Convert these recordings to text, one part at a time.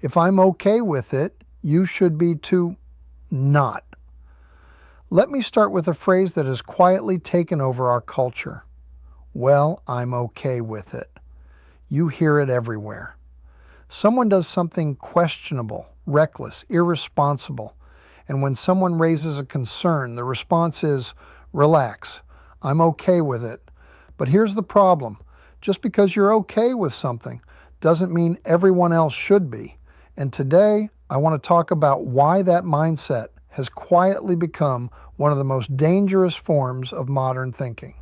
If I'm okay with it, you should be too. Not. Let me start with a phrase that has quietly taken over our culture. Well, I'm okay with it. You hear it everywhere. Someone does something questionable, reckless, irresponsible, and when someone raises a concern, the response is, relax, I'm okay with it. But here's the problem. Just because you're okay with something doesn't mean everyone else should be. And today, I want to talk about why that mindset has quietly become one of the most dangerous forms of modern thinking.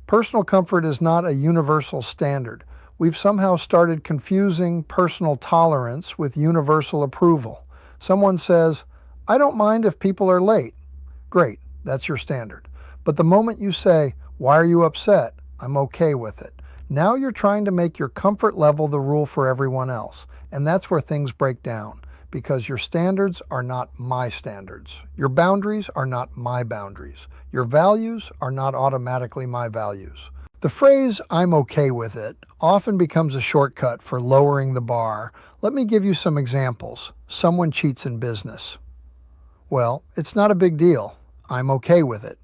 Personal comfort is not a universal standard. We've somehow started confusing personal tolerance with universal approval. Someone says, I don't mind if people are late. Great, that's your standard. But the moment you say, why are you upset? I'm okay with it. Now you're trying to make your comfort level the rule for everyone else. And that's where things break down, because your standards are not my standards. Your boundaries are not my boundaries. Your values are not automatically my values. The phrase, I'm okay with it, often becomes a shortcut for lowering the bar. Let me give you some examples. Someone cheats in business. Well, it's not a big deal. I'm okay with it.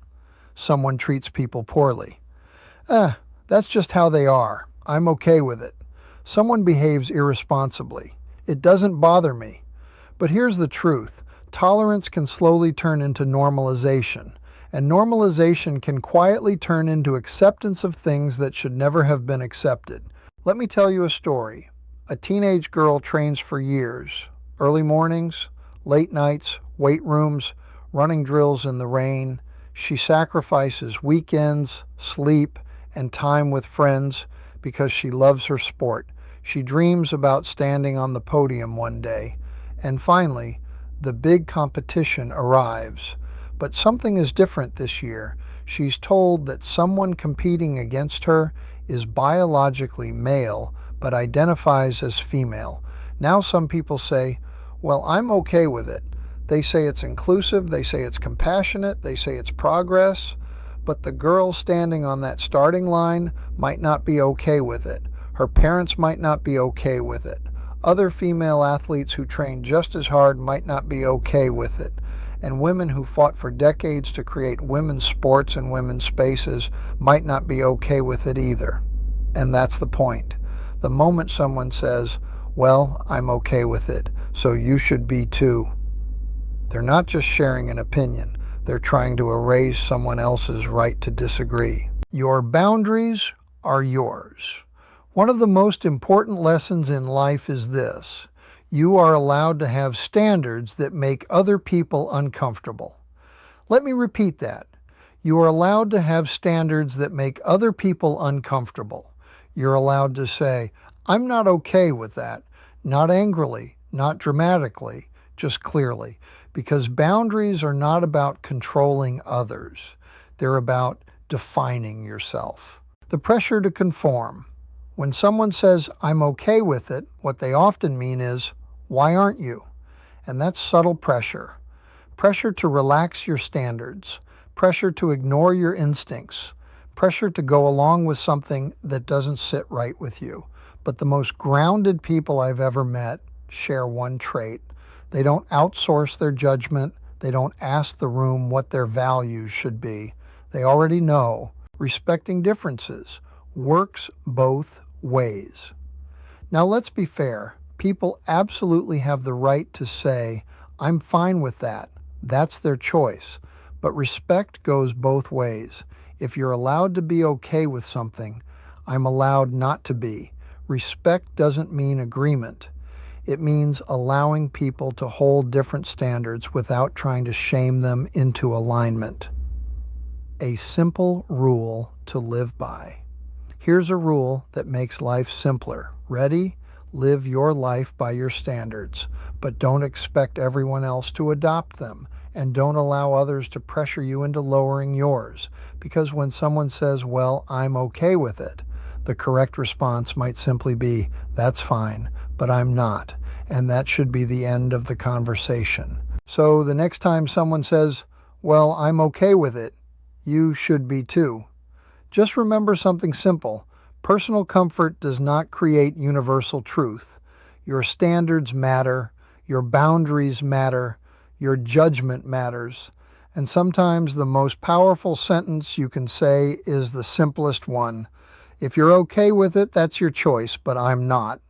Someone treats people poorly. That's just how they are. I'm okay with it. Someone behaves irresponsibly. It doesn't bother me. But here's the truth. Tolerance can slowly turn into normalization. And normalization can quietly turn into acceptance of things that should never have been accepted. Let me tell you a story. A teenage girl trains for years. Early mornings, late nights, weight rooms, running drills in the rain. She sacrifices weekends, sleep, and time with friends because she loves her sport. She dreams about standing on the podium one day. And finally, the big competition arrives. But something is different this year. She's told that someone competing against her is biologically male, but identifies as female. Now some people say, well, I'm okay with it. They say it's inclusive, they say it's compassionate, they say it's progress, but the girl standing on that starting line might not be okay with it. Her parents might not be okay with it. Other female athletes who train just as hard might not be okay with it. And women who fought for decades to create women's sports and women's spaces might not be okay with it either. And that's the point. The moment someone says, well, I'm okay with it, so you should be too, they're not just sharing an opinion. They're trying to erase someone else's right to disagree. Your boundaries are yours. One of the most important lessons in life is this. You are allowed to have standards that make other people uncomfortable. Let me repeat that. You are allowed to have standards that make other people uncomfortable. You're allowed to say, I'm not okay with that. Not angrily, not dramatically, just clearly. Because boundaries are not about controlling others. They're about defining yourself. The pressure to conform. When someone says, I'm okay with it, what they often mean is, why aren't you? And that's subtle pressure. Pressure to relax your standards. Pressure to ignore your instincts. Pressure to go along with something that doesn't sit right with you. But the most grounded people I've ever met share one trait. They don't outsource their judgment. They don't ask the room what their values should be. They already know. Respecting differences works both ways. Now let's be fair. People absolutely have the right to say, I'm fine with that. That's their choice. But respect goes both ways. If you're allowed to be okay with something, I'm allowed not to be. Respect doesn't mean agreement. It means allowing people to hold different standards without trying to shame them into alignment. A simple rule to live by. Here's a rule that makes life simpler. Ready? Live your life by your standards, but don't expect everyone else to adopt them, and don't allow others to pressure you into lowering yours. Because when someone says, well, I'm okay with it, the correct response might simply be, that's fine, but I'm not. And that should be the end of the conversation. So the next time someone says, well, I'm okay with it, you should be too. Just remember something simple. Personal comfort does not create universal truth. Your standards matter, your boundaries matter, your judgment matters. And sometimes the most powerful sentence you can say is the simplest one. If you're okay with it, that's your choice, but I'm not.